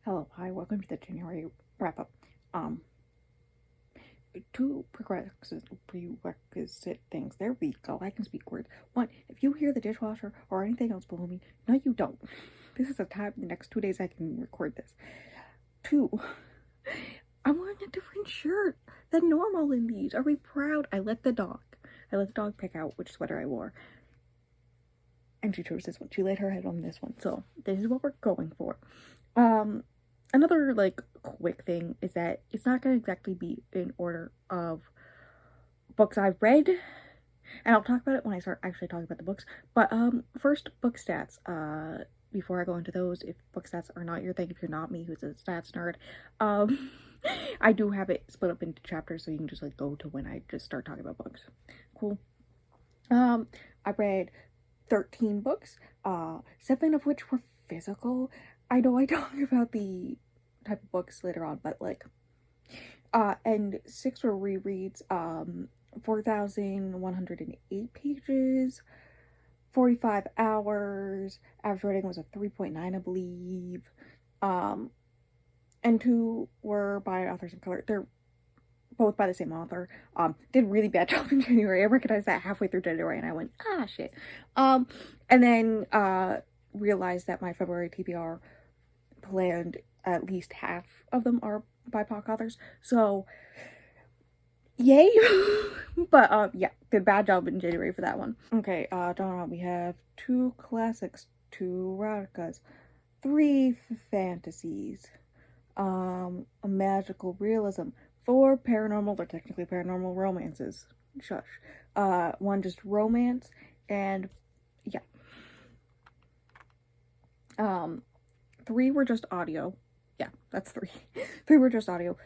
Hello, hi, welcome to the January wrap up. Um, two prerequisite things. There we go. I can speak words. One, if you hear the dishwasher or anything else below me, no, you don't. This is the time. The next 2 days I can record this. Two, I'm wearing a different shirt than normal in these. Are we proud? I let the dog pick out which sweater I wore, and she chose this one. She laid her head on this one. So this is what we're going for. Another, like, quick thing is that it's not going to exactly be in order of books I've read, and I'll talk about it when I start actually talking about the books, but, first, book stats. Before I go into those, if book stats are not your thing, if you're not me, who's a stats nerd, I do have it split up into chapters, so you can just, like, go to when I just start talking about books. Cool. I read 13 books, 7 of which were physical. I know I talk about the type of books later on, but like, and 6 were rereads, 4,108 pages, 45 hours, average rating was a 3.9, I believe, and 2 were by authors of color. They're both by the same author. Did a really bad job in January. I recognized that halfway through January, and I went, shit. And then, realized that my February TBR planned at least half of them are BIPOC authors, so yay. But yeah, did a bad job in January for that one. Okay, genre, we have 2 classics, 2 eroticas, 3 fantasies, a magical realism, 4 paranormal, they're technically paranormal romances, shush, 1 just romance, and yeah. 3 were just audio. Yeah, that's 3. 3 were just audio.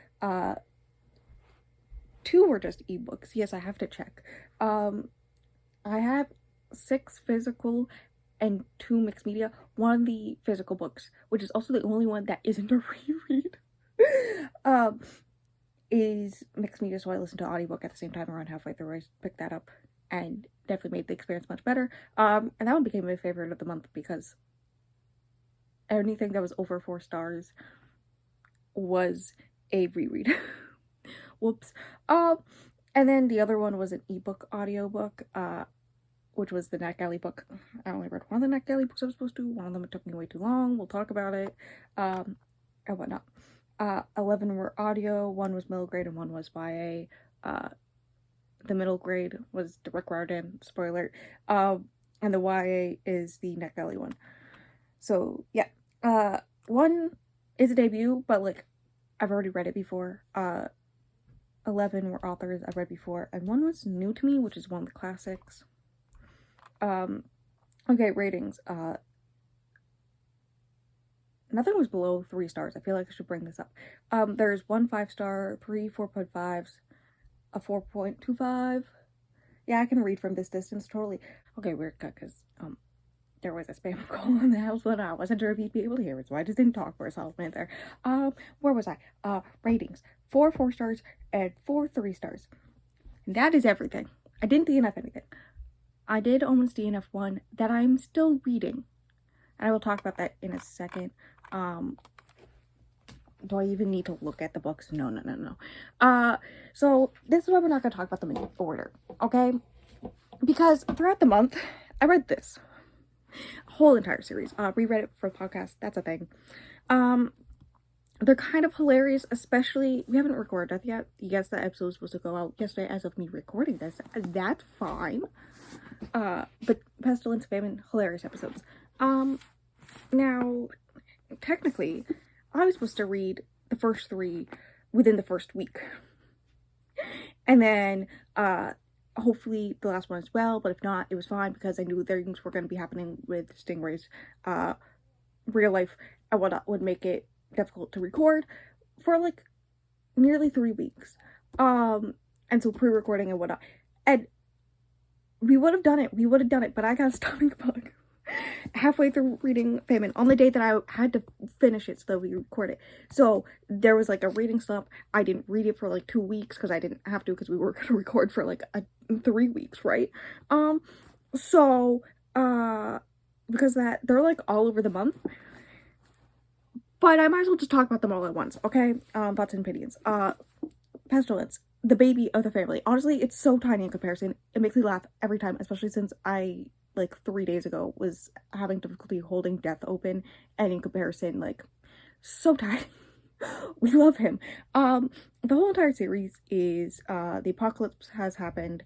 2 were just ebooks. Yes, I have to check. I have 6 physical and 2 mixed media. One of the physical books, which is also the only one that isn't a reread, is mixed media, so I listened to audiobook at the same time around halfway through. I picked that up and definitely made the experience much better. And that one became my favorite of the month because anything that was over 4 stars was a reread. Whoops. And then the other one was an ebook audiobook, which was the NetGalley book. I only read one of the NetGalley books I was supposed to. One of them, it took me way too long. We'll talk about it. And whatnot. 11 were audio, 1 was middle grade, and 1 was YA. The middle grade was the Rick Riordan, spoiler. And the YA is the NetGalley one. So, yeah. 1 is a debut, but, like, I've already read it before. 11 were authors I've read before, and 1 was new to me, which is one of the classics. Okay, ratings. Nothing was below 3 stars. I feel like I should bring this up. There's 1 5-star, 3 4.5s, a 4.25. Yeah, I can read from this distance, totally. Okay, weird cut, because, there was a spam call in the house, but I wasn't sure if you'd be able to hear it, so I just didn't talk for a solid minute there. Where was I? Ratings. 4 4 stars and 4 3 stars. And that is everything. I didn't DNF anything. I did almost DNF one that I'm still reading. And I will talk about that in a second. Do I even need to look at the books? No. So this is why we're not going to talk about them in order, okay? Because throughout the month, I read this whole entire series. Reread it for the podcast. That's a thing. They're kind of hilarious, especially, we haven't recorded that yet. Yes, that episode was supposed to go out yesterday as of me recording this. That's fine. But Pestilence, Famine, hilarious episodes. Now, technically, I was supposed to read the first 3 within the first week. And then, hopefully the last one as well, but if not, it was fine because I knew things were going to be happening with Stingray's, real life and whatnot would make it difficult to record for like nearly 3 weeks. And so pre-recording and whatnot. And we would have done it, but I got a stomach bug halfway through reading Famine on the day that I had to finish it so that we record it. So there was like a reading slump. I didn't read it for like 2 weeks because I didn't have to because we were going to record for like 3 weeks, right? So because that they're like all over the month. But I might as well just talk about them all at once, okay? Thoughts and opinions. Pestilence, the baby of the family. Honestly, it's so tiny in comparison. It makes me laugh every time, especially since I, like, 3 days ago was having difficulty holding Death open, and in comparison, like, so tiny. We love him. The whole entire series is, the apocalypse has happened,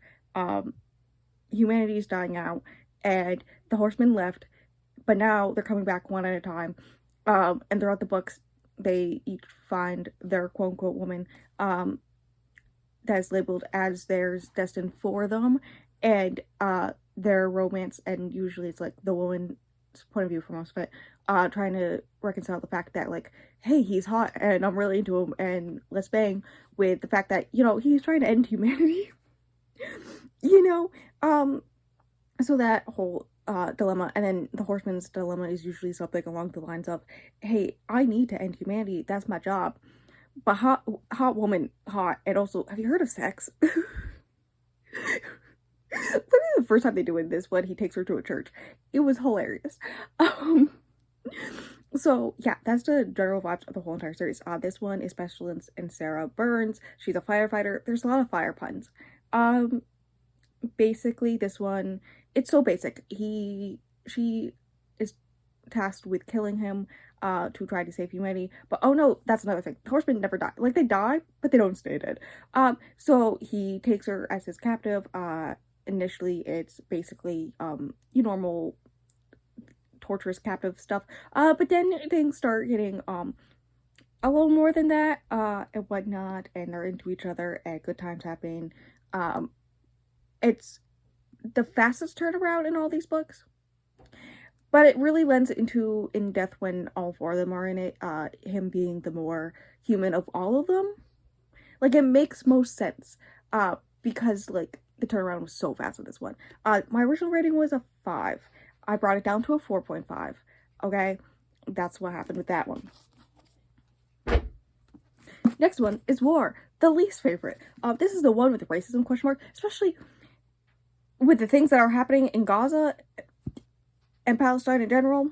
humanity is dying out, and the horsemen left, but now they're coming back one at a time. And throughout the books, they each find their quote-unquote woman, that is labeled as theirs, destined for them, and, their romance, and usually it's, like, the woman's point of view for most of it, trying to reconcile the fact that, like, hey, he's hot, and I'm really into him, and let's bang, with the fact that, you know, he's trying to end humanity, you know, so that whole, dilemma, and then the horseman's dilemma is usually something along the lines of, hey, I need to end humanity, that's my job, but hot woman, hot, and also, have you heard of sex? Literally the first time they do it, this one, he takes her to a church. It was hilarious. So yeah, that's the general vibes of the whole entire series. This one is Pestilence and Sarah Burns. She's a firefighter. There's a lot of fire puns. Basically, this one, it's so basic. She is tasked with killing him, to try to save humanity. But oh no, that's another thing. The horsemen never die. Like, they die, but they don't stay dead. So he takes her as his captive. Initially, it's basically, your normal torturous captive stuff. But then things start getting, a little more than that, and whatnot, and they're into each other, and good times happen. It's the fastest turnaround in all these books, but it really lends into in Death when all 4 of them are in it, him being the more human of all of them. Like, it makes most sense, because, like, the turnaround was so fast with this one. My original rating was a 5. I brought it down to a 4.5, okay? That's what happened with that one. Next one is War, the least favorite. This is the one with the racism question mark, especially with the things that are happening in Gaza and Palestine in general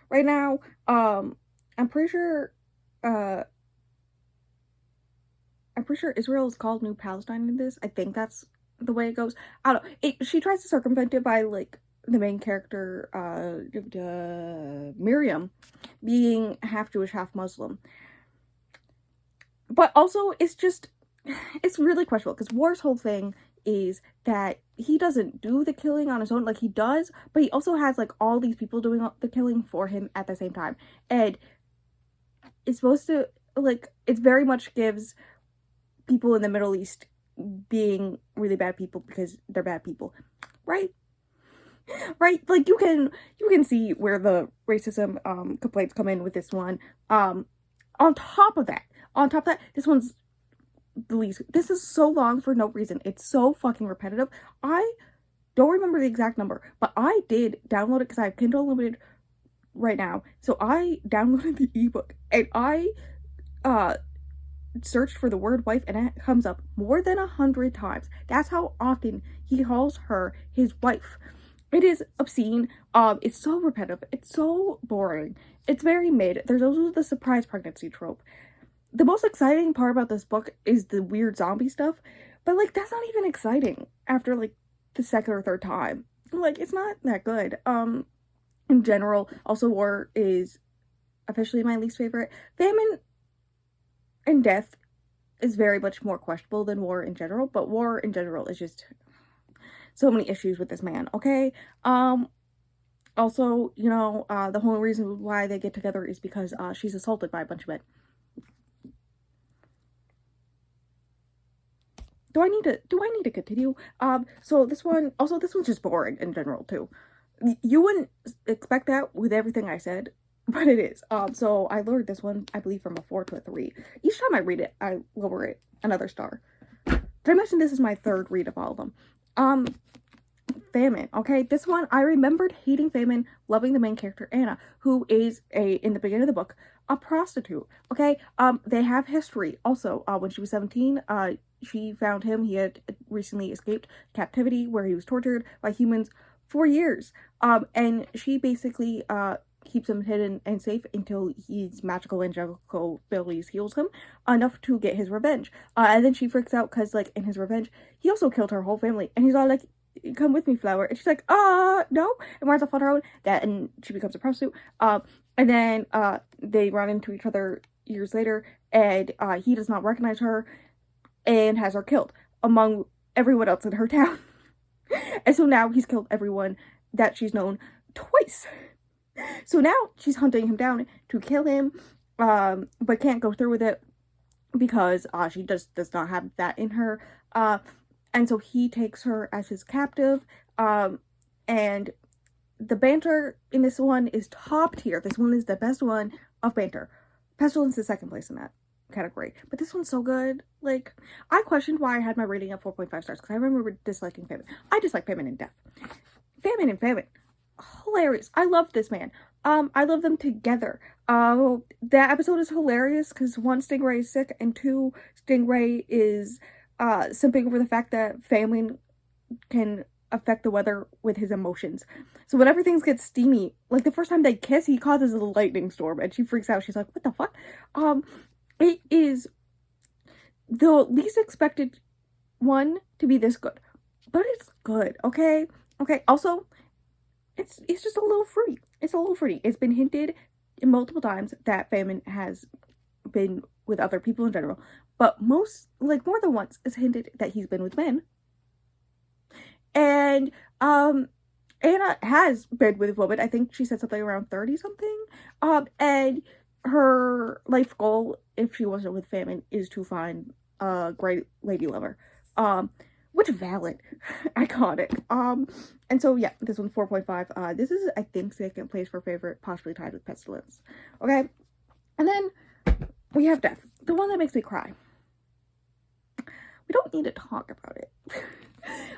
right now. I'm pretty sure Israel is called New Palestine in this. I think that's the way it goes. I don't know. She tries to circumvent it by, like, the main character, Miriam, being half Jewish, half Muslim. But also, it's really questionable, because War's whole thing is that he doesn't do the killing on his own. Like, he does, but he also has, like, all these people doing the killing for him at the same time. And it's supposed to, like, it very much gives people in the Middle East being really bad people because they're bad people, right? Right? Like, you can see where the racism complaints come in with this one. On top of that, this one's the least. This is so long for no reason. It's so fucking repetitive. I don't remember the exact number, but I did download it because I have Kindle Unlimited right now. So I downloaded the ebook, and I searched for the word wife, and it comes up more than 100 times. That's how often he calls her his wife. It is obscene. It's so repetitive. It's so boring. It's very mid. There's also the surprise pregnancy trope. The most exciting part about this book is the weird zombie stuff, but, like, that's not even exciting after, like, the second or third time. Like, it's not that good. In general, also War is officially my least favorite. Famine and Death is very much more questionable than War in general, but War in general is just so many issues with this man, okay? Also, you know, the whole reason why they get together is because she's assaulted by a bunch of men. Do I need to continue? So this one's just boring in general too. You wouldn't expect that with everything I said, but it is. So I lowered this one, I believe, from a 4 to a 3. Each time I read it, I lower it another star. Did I mention this is my 3rd read of all of them? Famine, okay? This one, I remembered hating Famine, loving the main character, Anna, who is in the beginning of the book, a prostitute, okay? They have history. Also, when she was 17, she found him. He had recently escaped captivity where he was tortured by humans for years. And she basically, keeps him hidden and safe until his magical angelical abilities heals him enough to get his revenge. And then she freaks out because, like, in his revenge, he also killed her whole family. And he's all like, come with me, Flower. And she's like, no. And runs off on her own. And she becomes a prostitute. And then they run into each other years later. And he does not recognize her and has her killed among everyone else in her town. And so now he's killed everyone that she's known twice. So now she's hunting him down to kill him, but can't go through with it because she just does not have that in her. And so he takes her as his captive. And the banter in this one is top tier. This one is the best one of banter. Pestilence is second place in that category. But this one's so good. Like, I questioned why I had my rating at 4.5 stars because I remember disliking Famine. I dislike Famine and Death. Famine and Famine. Hilarious. I love this man. I love them together. That episode is hilarious because one, Stingray is sick, and two, Stingray is simping over the fact that Famine can affect the weather with his emotions. So whenever things get steamy, like the first time they kiss, he causes a lightning storm and she freaks out. She's like, what the fuck? It is the least expected one to be this good. But it's good, okay? Okay, also, it's just a little fruity. It's a little fruity. It's been hinted multiple times that Famine has been with other people in general. But more than once, it's hinted that he's been with men. And Anna has been with a woman. I think she said something around 30 something. And her life goal, if she wasn't with Famine, is to find a great lady lover. Which valid. Iconic. And so yeah, this one's 4.5. This is, I think, second place for favorite, possibly tied with Pestilence. Okay? And then we have Death. The one that makes me cry. We don't need to talk about it.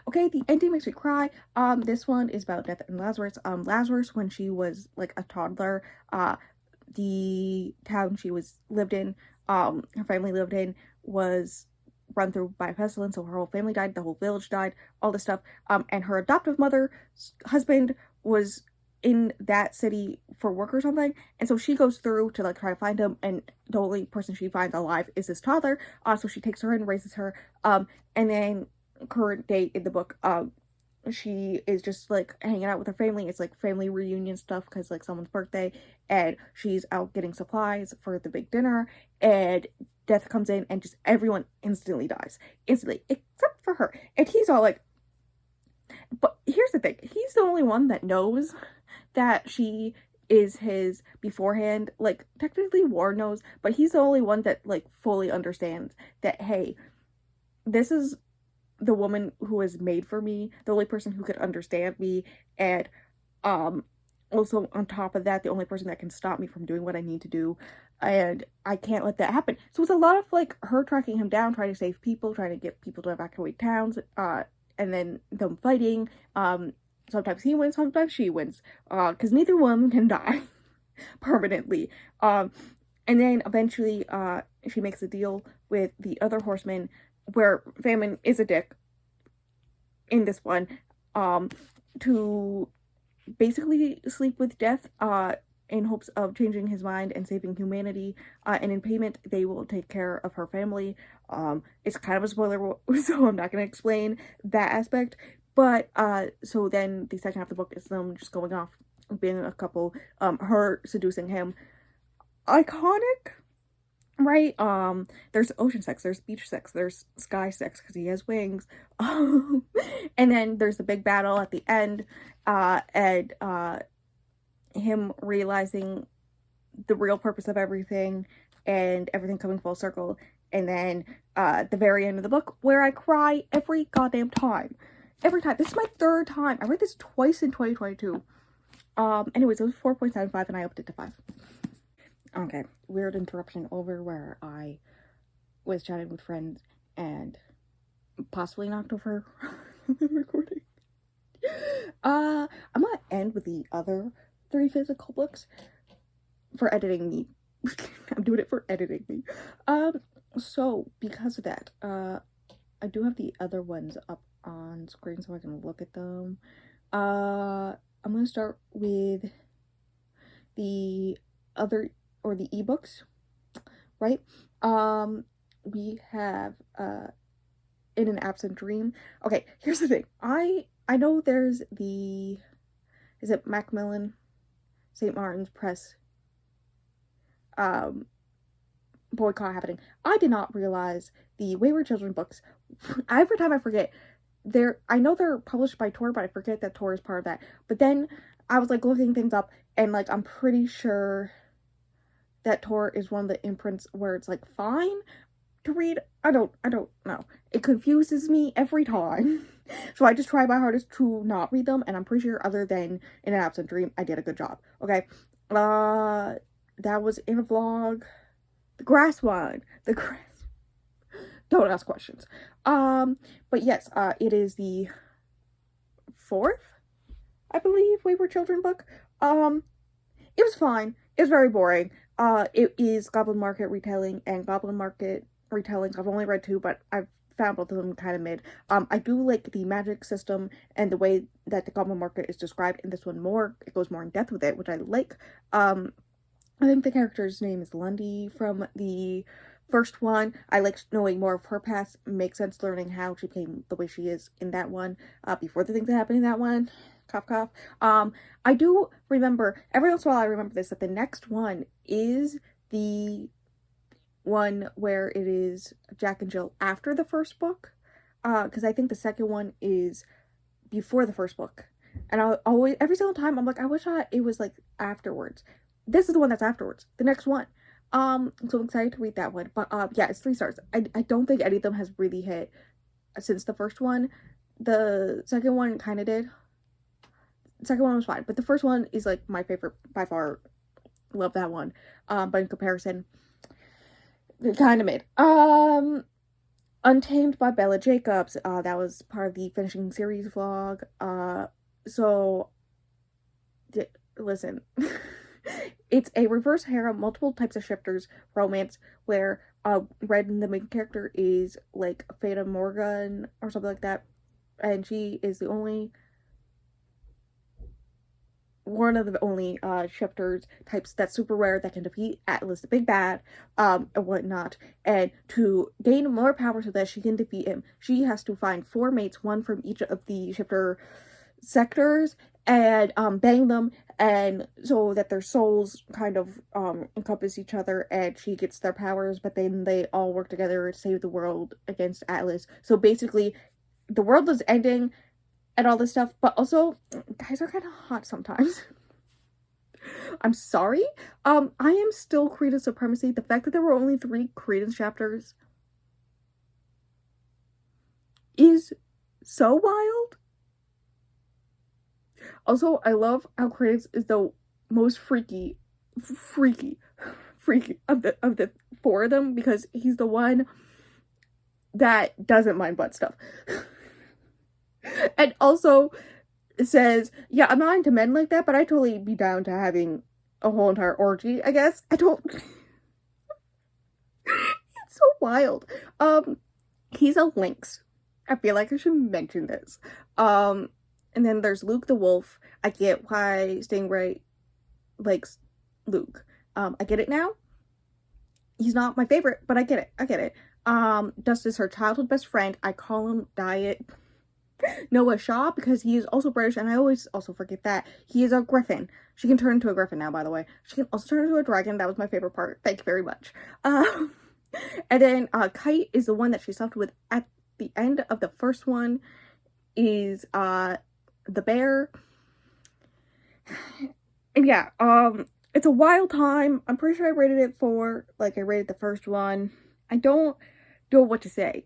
Okay, the ending makes me cry. This one is about Death and Lazarus. Lazarus, when she was like a toddler, the town she lived in, her family lived in, was run through by a pestilence, so her whole family died, the whole village died, all this stuff. And her adoptive mother's husband was in that city for work or something, and so she goes through to like try to find him, and the only person she finds alive is this toddler. So she takes her in, raises her, and then current date in the book, she is just like hanging out with her family. It's like family reunion stuff because like someone's birthday, and she's out getting supplies for the big dinner, and Death comes in and just everyone instantly dies. Instantly. Except for her. And he's all like, but here's the thing. He's the only one that knows that she is his beforehand. Like, technically Ward knows, but he's the only one that like fully understands that, hey, this is the woman who is made for me, the only person who could understand me, and also on top of that, the only person that can stop me from doing what I need to do, and I can't let that happen. So it's a lot of like her tracking him down, trying to save people, trying to get people to evacuate towns, and then them fighting. Sometimes he wins, sometimes she wins, because neither one can die permanently. And then eventually she makes a deal with the other horseman, where Famine is a dick in this one, to basically sleep with Death in hopes of changing his mind and saving humanity, and in payment they will take care of her family. It's kind of a spoiler, so I'm not going to explain that aspect, but so then the second half of the book is them just going off, being a couple, her seducing him. Iconic, right? There's ocean sex, there's beach sex, there's sky sex because he has wings, and then there's the big battle at the end, and him realizing the real purpose of everything, and everything coming full circle, and then the very end of the book, where I cry every goddamn time. Every time. This is my third time. I read this twice in 2022. Anyways, it was 4.75 and I upped it to 5. Okay, weird interruption over where I was chatting with friends and possibly knocked over the recording. I'm gonna end with the other 3 physical books for editing me. I'm doing it for editing me. So because of that, I do have the other ones up on screen so I can look at them. I'm gonna start with the other, or the ebooks, right? We have In an Absent Dream. Okay, here's the thing. I know there's the, is it Macmillan St. Martin's Press boycott happening. I did not realize the Wayward Children books, every time I forget, I know they're published by Tor, but I forget that Tor is part of that. But then I was like looking things up, and like I'm pretty sure that Tor is one of the imprints where it's like fine to read. I don't know. It confuses me every time. So I just try my hardest to not read them, and I'm pretty sure other than In an Absent Dream, I did a good job. Okay. That was in a vlog. The grass one. The grass. Don't ask questions. But yes, it is the 4th, I believe, Wayward Children book. It was fine. It was very boring. It is Goblin Market retelling, and Goblin Market retellings, I've only read 2, but I've found both of them kind of mid. I do like the magic system and the way that the Goblin Market is described in this one more. It goes more in depth with it, which I like. I think the character's name is Lundy from the first one. I like knowing more of her past. Makes sense learning how she became the way she is in that one, before the things that happened in that one. Cough, cough. I do remember, every once in a while I remember this, that the next one is the one where it is Jack and Jill after the first book. Because I think the second one is before the first book. And I always, every single time, I'm like, I wish it was like afterwards. This is the one that's afterwards. The next one. So I'm excited to read that one. But yeah, it's 3 stars. I don't think any of them has really hit since the first one. The second one kind of did. The second one was fine. But the first one is like my favorite by far. Love that one. But in comparison, kind of mid. Untamed by Bella Jacobs. That was part of the finishing series vlog. So listen. It's a reverse harem, multiple types of shifters romance where Red, the main character, is like Fata Morgan or something like that, and she is the only one of the only shifters types that's super rare that can defeat Atlas the Big Bad and whatnot. And to gain more power so that she can defeat him, she has to find 4 mates, one from each of the shifter sectors, and bang them, and so that their souls kind of encompass each other, and she gets their powers, but then they all work together to save the world against Atlas. So basically the world is ending and all this stuff, but also guys are kind of hot sometimes. I'm sorry. I am still Credence Supremacy. The fact that there were only 3 Credence chapters is so wild. Also, I love how Credence is the most freaky of the 4 of them, because he's the one that doesn't mind butt stuff. And also says, yeah, I'm not into men like that, but I'd totally be down to having a whole entire orgy, I guess. I don't... It's so wild. He's a lynx. I feel like I should mention this. And then there's Luke the wolf. I get why Stingray likes Luke. I get it now. He's not my favorite, but I get it. Dust is her childhood best friend. I call him Diet Noah Shaw because he is also British, and I always also forget that. He is a griffin. She can turn into a griffin now, by the way. She can also turn into a dragon. That was my favorite part. Thank you very much. And then Kite is the one that she slept with at the end of the first one. Is the bear. And yeah, it's a wild time. I'm pretty sure I rated it 4, like I rated the first one. I don't know what to say,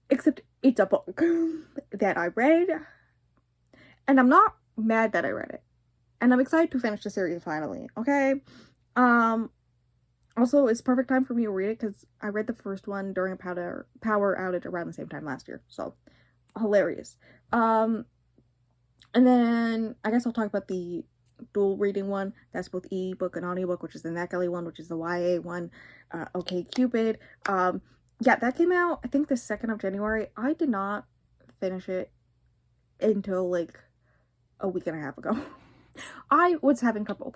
except it's a book that I read, and I'm not mad that I read it, and I'm excited to finish the series finally. Okay. Also, it's perfect time for me to read it because I read the first one during a power outage around the same time last year, so hilarious. And then I guess I'll talk about the dual reading one. That's both ebook and audiobook, which is the NetGalley one, which is the YA one. Okay Cupid. Yeah, that came out I think the 2nd of January. I did not finish it until like a week and a half ago. I was having trouble.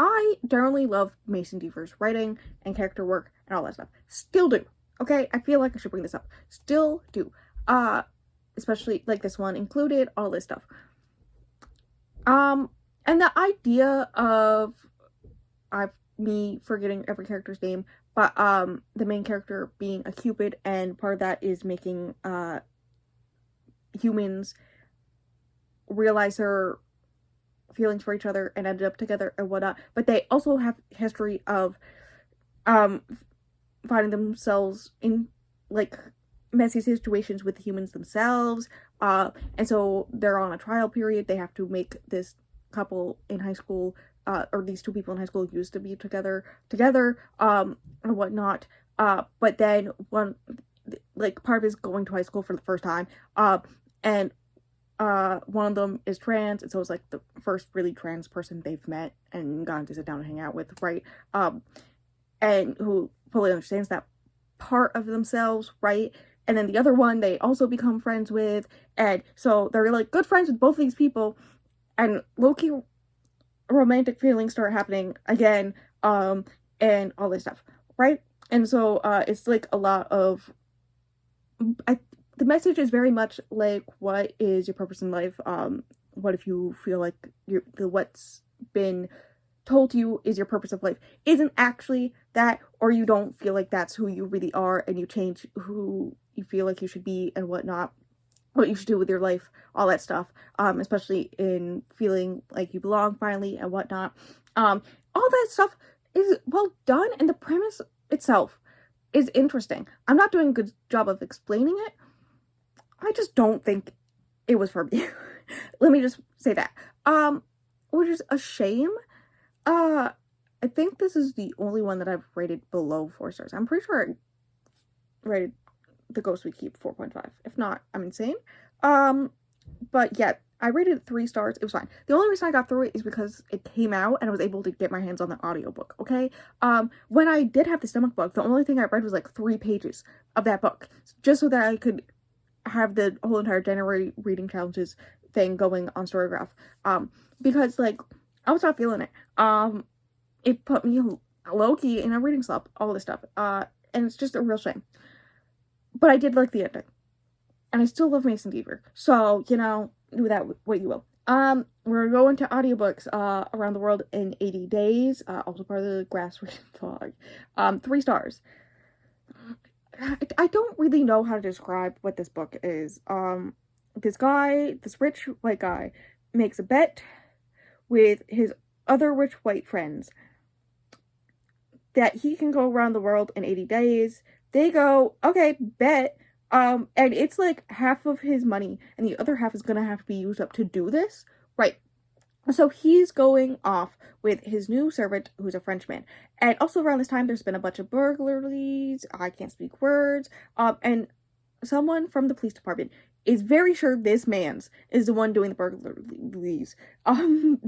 I generally love Mason Deaver's writing and character work and all that stuff. Still do. Okay, I feel like I should bring this up. Still do. Especially like this one included, all this stuff. And the idea of me forgetting every character's name, but the main character being a Cupid, and part of that is making humans realize their feelings for each other and ended up together and whatnot. But they also have history of finding themselves in like messy situations with the humans themselves. And so they're on a trial period. They have to make this couple in high school, or these two people in high school used to be together, and whatnot. But then one, like, part of it is going to high school for the first time. And one of them is trans, and so it's like the first really trans person they've met and gotten to sit down and hang out with, right? And who fully understands that part of themselves, right? And then the other one they also become friends with, and so they're like good friends with both of these people, and low-key romantic feelings start happening again, and all this stuff, right? And so it's like a lot of the message is very much like, what is your purpose in life? What if you feel like what's been told to you is your purpose of life isn't actually that, or you don't feel like that's who you really are, and you change who you feel like you should be and whatnot, what you should do with your life, all that stuff, especially in feeling like you belong finally and whatnot. All that stuff is well done, and the premise itself is interesting. I'm not doing a good job of explaining it. I just don't think it was for me. Let me just say that. Which is a shame. I think this is the only one that I've rated below 4 stars. I'm pretty sure I rated The Ghost We Keep 4.5. If not, I'm insane. But yeah, I rated it 3 stars. It was fine. The only reason I got through it is because it came out and I was able to get my hands on the audiobook, okay? When I did have the stomach bug, the only thing I read was like 3 pages of that book, just so that I could have the whole entire January reading challenges thing going on Storygraph. Because like I was not feeling it. It put me low-key in a reading slump, all this stuff. And it's just a real shame. But I did like the ending. And I still love Mason Deaver. So, you know, do that what you will. We're going to audiobooks around the world in 80 days. Also part of the Grassroots vlog. 3 stars. I don't really know how to describe what this book is. This rich white guy makes a bet with his other rich white friends that he can go around the world in 80 days. They go, okay, bet. And it's like half of his money, and the other half is gonna have to be used up to do this. Right. So he's going off with his new servant, who's a Frenchman. And also around this time, there's been a bunch of burglaries. I can't speak words. And someone from the police department is very sure this man's is the one doing the burglaries,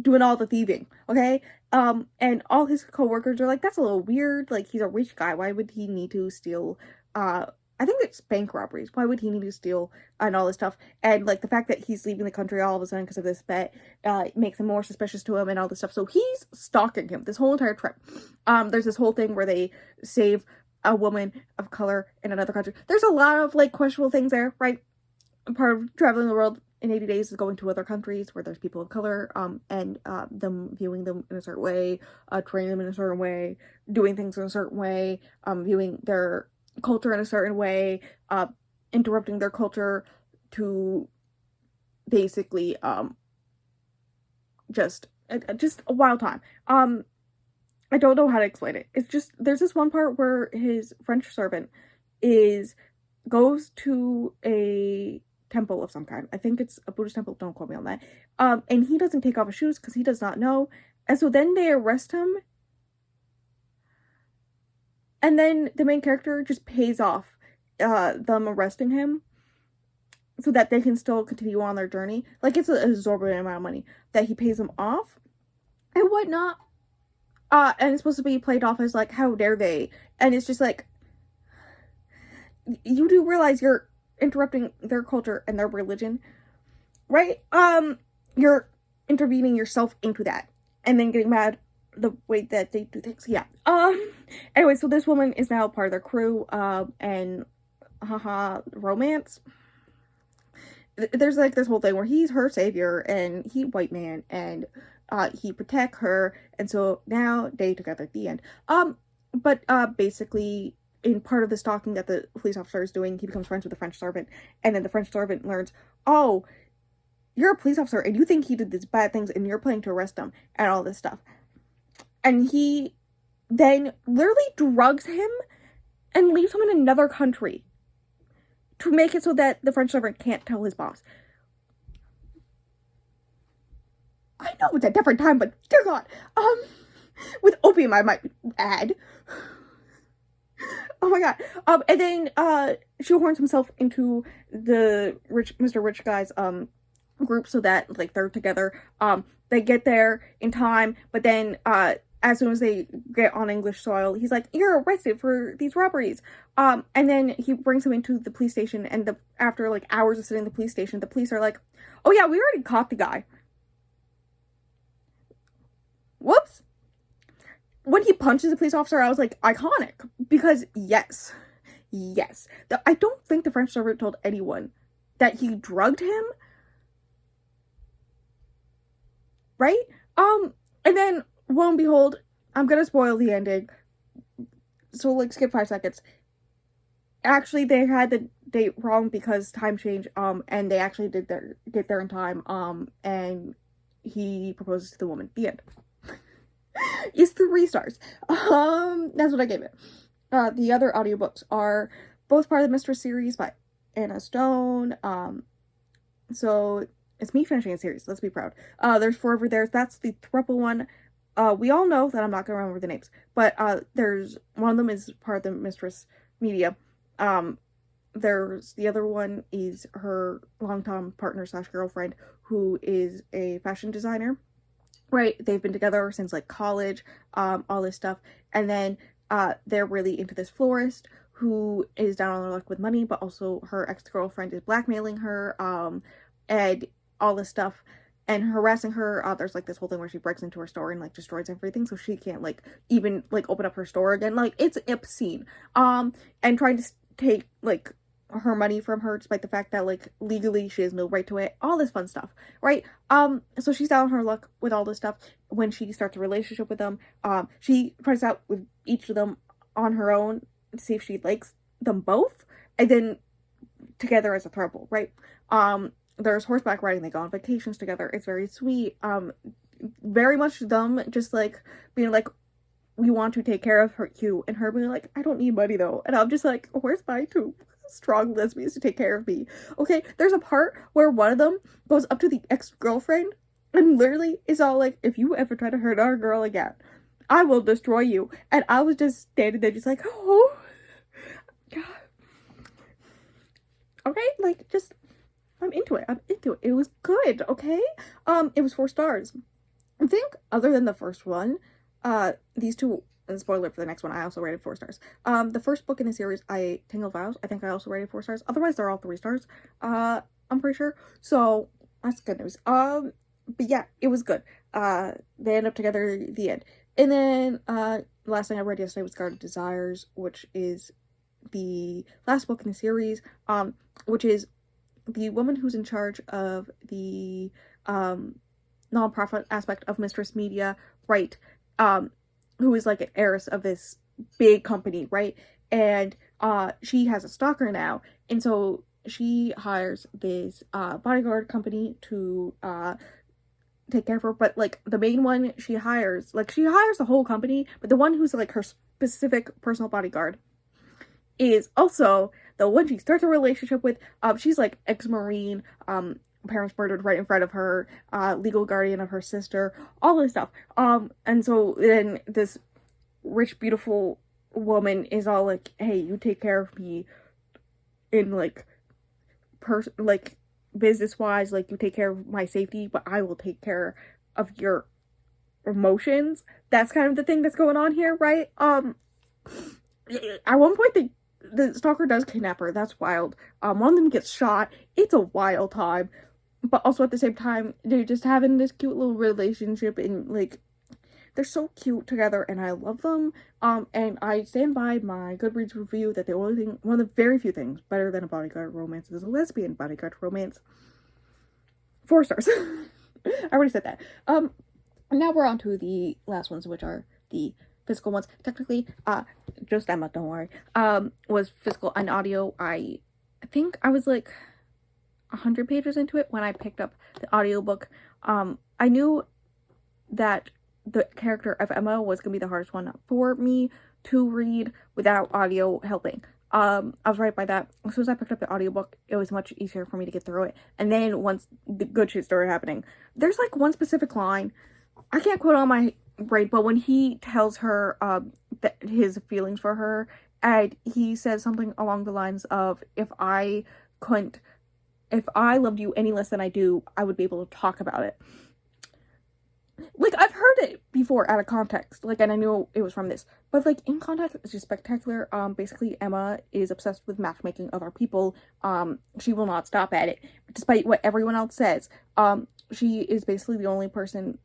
doing all the thieving, okay? And all his co-workers are like, that's a little weird. Like, he's a rich guy. Why would he need to steal, I think it's bank robberies. Why would he need to steal and all this stuff? And like the fact that he's leaving the country all of a sudden because of this bet makes him more suspicious to him and all this stuff. So he's stalking him this whole entire trip. There's this whole thing where they save a woman of color in another country. There's a lot of like questionable things there, right? Part of traveling the world in 80 days is going to other countries where there's people of color, and them viewing them in a certain way, training them in a certain way, doing things in a certain way, viewing their culture in a certain way, interrupting their culture to basically just a wild time. I don't know how to explain it. It's just, there's this one part where his French servant goes to a temple of some kind. I think it's a Buddhist temple, don't quote me on that. And he doesn't take off his shoes because he does not know. And so then they arrest him. And then the main character just pays off them arresting him so that they can still continue on their journey. Like, it's an exorbitant amount of money that he pays them off and whatnot. And it's supposed to be played off as like, how dare they? And it's just like, you do realize you're interrupting their culture and their religion, right? You're intervening yourself into that and then getting mad the way that they do things. Yeah. Anyway, so this woman is now part of their crew, and haha, romance. There's like this whole thing where he's her savior and he white man, and he protect her, and so now they together at the end. But basically, in part of the stalking that the police officer is doing, he becomes friends with the French servant, and then the French servant learns, oh, you're a police officer and you think he did these bad things and you're planning to arrest him and all this stuff. And he then literally drugs him and leaves him in another country to make it so that the French servant can't tell his boss. I know it's a different time, but dear God, with opium, I might add. Oh my God. And then, shoehorns himself into the Mr. Rich guy's, group so that, like, they're together. They get there in time, but then, as soon as they get on English soil, he's like, you're arrested for these robberies. And then he brings him into the police station, and after, like, hours of sitting in the police station, the police are like, oh yeah, we already caught the guy. Whoops. When he punches the police officer, I was like, iconic. Because, yes. I don't think the French servant told anyone that he drugged him. Right? And then, lo and behold, I'm gonna spoil the ending. So, like, skip 5 seconds. Actually, they had the date wrong because time change, and they actually did get there in time, and he proposes to the woman. The end. It's 3 stars. That's what I gave it. The other audiobooks are both part of the Mistress series by Anna Stone. So it's me finishing a series. Let's be proud. There's 4 over there. That's the thruple one. We all know that I'm not gonna remember the names, but there's one of them is part of the Mistress media. There's the other one is her longtime partner / girlfriend, who is a fashion designer. Right, they've been together since, like, college, all this stuff, and then they're really into this florist who is down on their luck with money, but also her ex-girlfriend is blackmailing her, and all this stuff, and harassing her. There's, like, this whole thing where she breaks into her store and, like, destroys everything, so she can't, like, even, like, open up her store again. Like, it's obscene. And trying to take, like, her money from her, despite the fact that, like, legally she has no right to it, all this fun stuff, right? So she's down on her luck with all this stuff. When she starts a relationship with them, she tries out with each of them on her own to see if she likes them both, and then together as a throuple, right? There's horseback riding, they go on vacations together, it's very sweet, very much them just, like, being like, we want to take care of you, and her being like, I don't need money though, and I'm just like, where's my 2 strong lesbians to take care of me? Okay, there's a part where one of them goes up to the ex-girlfriend and literally is all like, if you ever try to hurt our girl again, I will destroy you. And I was just standing there just like, oh God. Okay, like, just, I'm into it. It was good, okay? It was 4 stars. I think other than the first one, these 2, and spoiler for the next one, I also rated 4 stars. The first book in the series, Tangled Vows, I think I also rated 4 stars. Otherwise, they're all 3 stars. I'm pretty sure. So, that's good news. But yeah, it was good. They end up together at the end. And then, last thing I read yesterday was Guarded Desires, which is the last book in the series, which is the woman who's in charge of the, nonprofit aspect of Mistress Media, right? Who is like an heiress of this big company, right? And she has a stalker now, and so she hires this bodyguard company to take care of her. But, like, the main one she hires the whole company, but the one who's, like, her specific personal bodyguard is also the one she starts a relationship with. She's, like, ex-Marine, parents murdered right in front of her, legal guardian of her sister, all this stuff. And so then this rich, beautiful woman is all like, hey, you take care of me in, like, business-wise, like, you take care of my safety, but I will take care of your emotions. That's kind of the thing that's going on here, right? At one point, the stalker does kidnap her. That's wild. One of them gets shot. It's a wild time. but also at the same time, they're just having this cute little relationship, and like, they're so cute together, and I love them. And I stand by my Goodreads review that the only thing, one of the very few things better than a bodyguard romance is a lesbian bodyguard romance. 4 stars. I already said that. Now we're on to the last ones, which are the physical ones. Technically, just Emma, don't worry, was physical and audio. I think I was like 100 pages into it when I picked up the audiobook. I knew that the character of Emma was going to be the hardest one for me to read without audio helping. I was right by that. As soon as I picked up the audiobook, it was much easier for me to get through it. And then once the good shit started happening, there's like one specific line, I can't quote on my brain, but when he tells her that his feelings for her, and he says something along the lines of, if I loved you any less than I do, I would be able to talk about it. Like, I've heard it before out of context, like, and I knew it was from this, but like, in context, it's just spectacular. Basically, Emma is obsessed with matchmaking other people. She will not stop at it, despite what everyone else says. She is basically the only person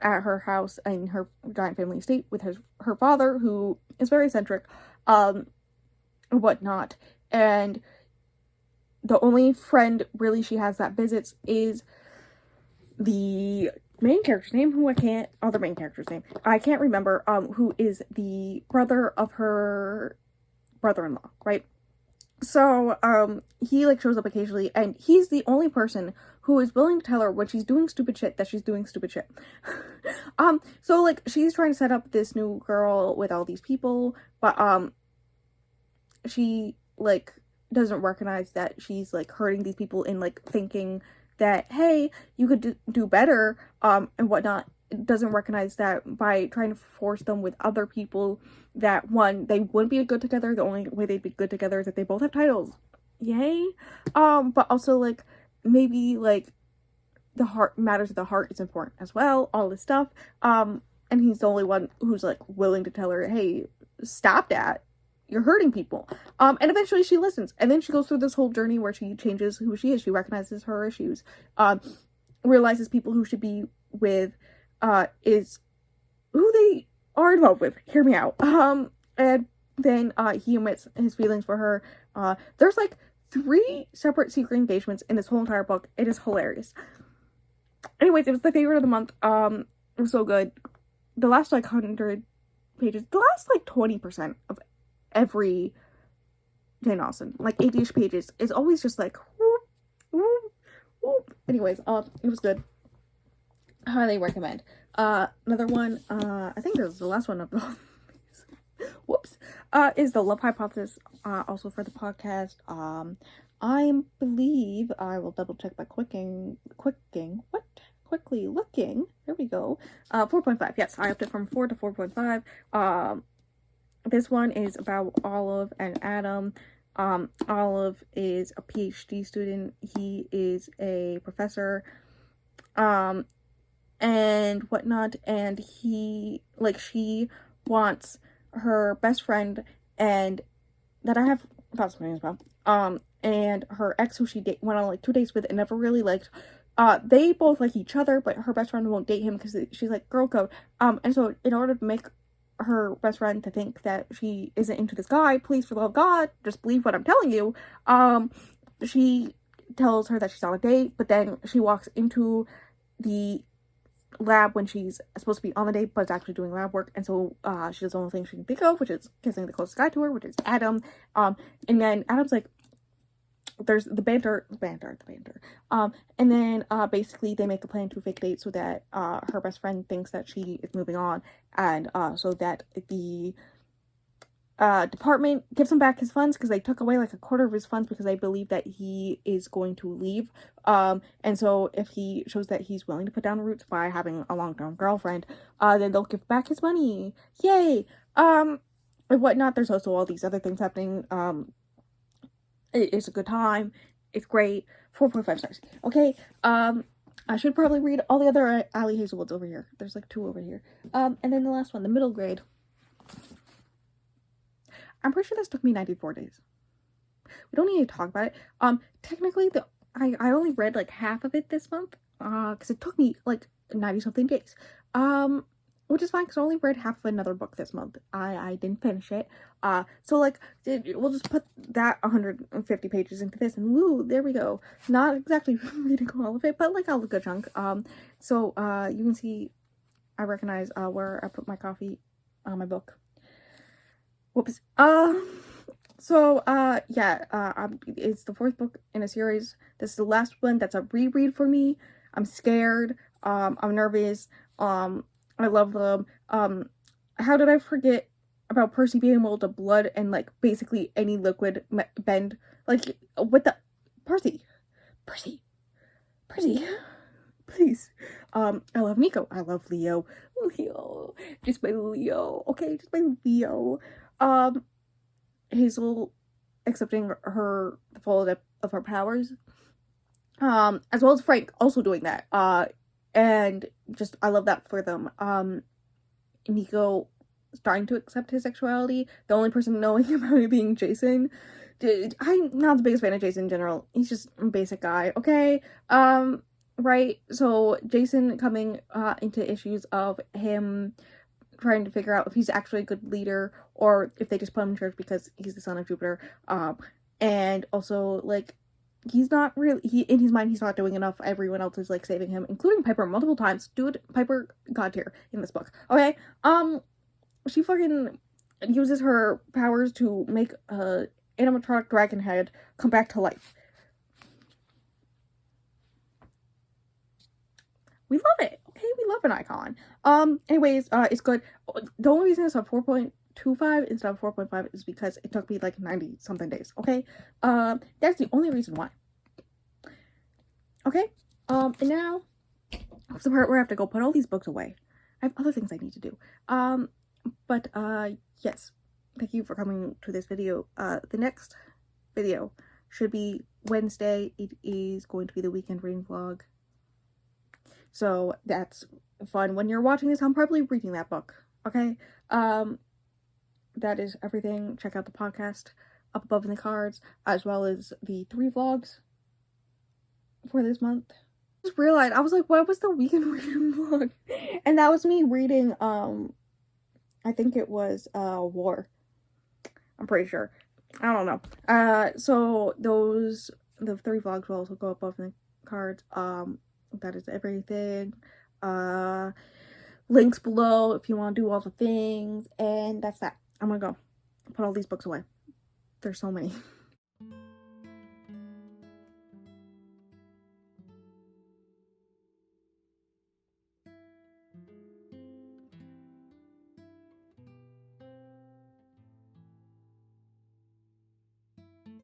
at her house in her giant family estate with her father, who is very eccentric, whatnot, and the only friend really she has that visits is the main character's name, the main character's name, I can't remember, who is the brother of her brother-in-law, right? So, he, like, shows up occasionally, and he's the only person who is willing to tell her when she's doing stupid shit that she's doing stupid shit. So, like, she's trying to set up this new girl with all these people, but, she, like, doesn't recognize that she's, like, hurting these people in, like, thinking that, hey, you could do better, and whatnot. It doesn't recognize that by trying to force them with other people, that one, they wouldn't be good together. The only way they'd be good together is if they both have titles. Yay. But also, like, maybe, like, the heart, matters of the heart is important as well, all this stuff. And he's the only one who's, like, willing to tell her, hey, stop that. You're hurting people. And eventually she listens. And then she goes through this whole journey where she changes who she is. She recognizes her issues. Realizes people who should be with, is who they are in love with. Hear me out. And then, he omits his feelings for her. There's, like, 3 separate secret engagements in this whole entire book. It is hilarious. Anyways, it was the favorite of the month. It was so good. The last, like, 100 pages, the last, like, 20% of every Jane Austen, like 80-ish pages, is always just like whoop, whoop, whoop. Anyways, it was good. Highly recommend. Another one, I think this is the last one of these. Whoops. Is The Love Hypothesis, also for the podcast. I believe, I will double check by quickly looking. There we go. 4.5. Yes, I upped it from 4 to 4.5. This one is about Olive and Adam. Olive is a PhD student. He is a professor, and whatnot. And she wants her best friend, and that I have thoughts on as well. And her ex, who she went on like 2 dates with and never really liked. They both like each other, but her best friend won't date him because she's like girl code. And so in order to make her best friend to think that she isn't into this guy, please, for the love of God, just believe what I'm telling you. She tells her that she's on a date, but then she walks into the lab when she's supposed to be on the date, but it's actually doing lab work, and so she does the only thing she can think of, which is kissing the closest guy to her, which is Adam. And then Adam's like, there's the banter, and then basically they make a plan to fake date so that her best friend thinks that she is moving on, and so that the department gives him back his funds, because they took away like a quarter of his funds because they believe that he is going to leave, and so if he shows that he's willing to put down roots by having a long-term girlfriend, then they'll give back his money. Yay. And whatnot. There's also all these other things happening. It's a good time. It's great. 4.5 stars. Okay. I should probably read all the other Ali Hazelwoods over here. There's like 2 over here. And then the last one, the middle grade. I'm pretty sure this took me 94 days. We don't need to talk about it. Technically, the I only read like half of it this month, because it took me like 90 something days. Which is fine because I only read half of another book this month. I didn't finish it. So like we'll just put that 150 pages into this, and woo, there we go. Not exactly reading all of it, but like a good chunk. So you can see I recognize where I put my coffee on my book. Whoops. So yeah, it's the fourth book in a series. This is the last one. That's a reread for me. I'm scared. I'm nervous. I love them. How did I forget about Percy being able to blood and like basically any liquid bend? Like what the Percy, Percy, please. I love Nico. I love Leo. Just my Leo. Okay, just my Leo. Hazel accepting her the full depth of her powers. As well as Frank also doing that. And just I love that for them. Nico starting to accept his sexuality. The only person knowing about it being Jason. I'm not the biggest fan of Jason in general. He's just a basic guy, okay? Right? So Jason coming into issues of him trying to figure out if he's actually a good leader or if they just put him in church because he's the son of Jupiter. And also like he's not really, in his mind he's not doing enough. Everyone else is like saving him, including Piper multiple times. Dude, Piper god tier in this book. Okay, she fucking uses her powers to make a animatronic dragon head come back to life. We love it. Okay, we love an icon. Anyways, it's good. The only reason it's a 4.25 instead of 4.5 is because it took me like 90 something days. Okay, that's the only reason why. Okay, and now it's the part where I have to go put all these books away. I have other things I need to do. But yes, thank you for coming to this video. The next video should be Wednesday. It is going to be the weekend reading vlog. So that's fun. When you're watching this, I'm probably reading that book. Okay? That is everything. Check out the podcast up above in the cards, as well as the 3 vlogs for this month. I just realized, I was like, what was the weekend reading vlog? And that was me reading, I think it was, War. I'm pretty sure. I don't know. So the 3 vlogs will also go up above in the cards. That is everything. Links below if you want to do all the things, and that's that. I'm gonna go put all these books away. There's so many.